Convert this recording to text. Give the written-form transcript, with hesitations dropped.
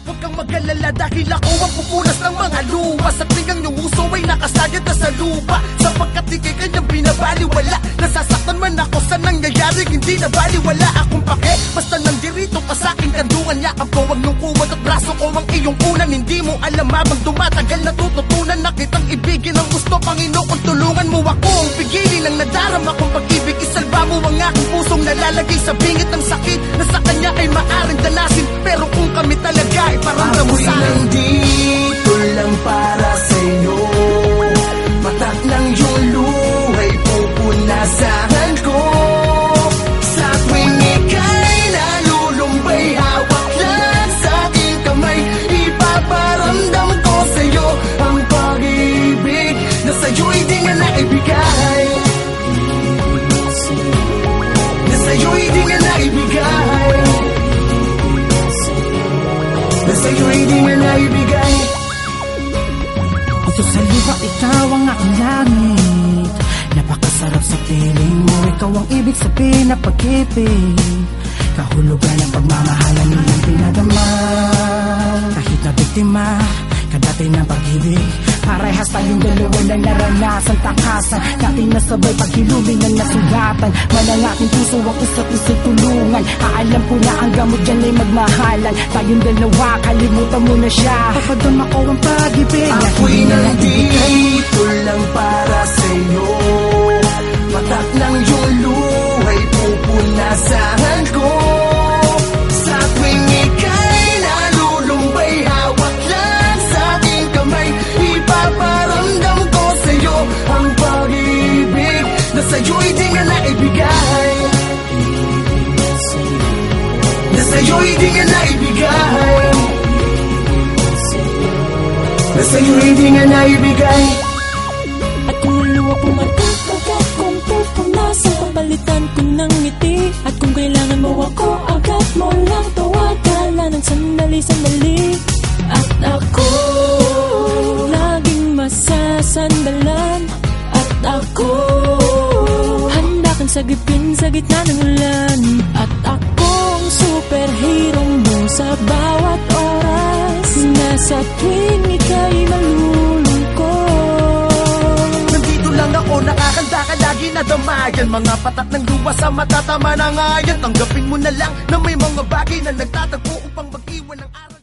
Huwag kang mag-alala dahil ako ang pupunas ng mga luha. Sa tingang yung uso ay nakasagad na sa lupa, sapagkat di kay kanyang binabaliwala. Nasasaktan man ako sa nangyayari, hindi na baliwala akong pake. Basta nandirito ka sa aking kandungan, yakap ko ang nung kumot at braso ko ang iyong unan. Hindi mo alam habang dumatagal natututunan na kitang ibigin ang gusto. Panginoon, tulungan mo ako ang pigilin ang nadarama kong pag-ibig. Isalba mo ang aking pusong nalalagay sa bingit ng sakit na sa kanya ay maaring danasin. Pero kung kami talaga ay paramdam mo sa akin. Nandito lang para sa'yo, matak ng iyong luhay pupunasan ko. Sa tuwing ika'y nalulumbay, hawak lang sa aking kamay, ipaparamdam ko sa'yo ang pag-ibig na sa'yo'y di nga naibigay, na sa'yo'y di nga naibigay, na sa'yo'y di nga naibigay. Ito sa lupa, ikaw ang aking langit. Napakasarap sa piling mo, ikaw ang ibig sabihin na pag-ibig. Kahulugan ng pagmamahalan nilang pinadama. Kahit na biktima, kadati ng pag-ibig, parehas tayong dalawa na naranasan. Takasan natin nasabay paghilumin ng nasugatan. Manang ating puso ang isa't isa'y tulungan. Aalam ko na ang gamot dyan ay magmahalan. Tayong dalawa, kalimutan mo na siya. Papadama ko ang pag-ibig. Ako'y nandito lang para sa'yo, matak ng iyong luhay pupunasan ko. Sa tuwing ika'y nalulumbay, hawak lang sa aking kamay, ipaparamdam ko sa'yo ang pag-ibig na sa'yo'y di nga naibigay, na sa'yo'y di nga naibigay, na sa'yo'y di nga naibigay. At kung luluwa pumatak, agad kong pupunasan, papalitan ko ng ngiti. At kung kailangan mo ako, agad mo lang tawagan. Wala ng sandali-sandali. At ako laging masasandalan. At ako handa kang sagipin sa gitna ng ulan. At akong superhero mo sa bawat oras, nasa tuwing ika'y malulungkot. Nandito lang ako, nakakanda ka lagi na damayan. Mga patak ng luwa sa mata, tama na nga yan. Tanggapin mo na lang na may mga bagay na nagtatagpo upang mag-iwan ng araw.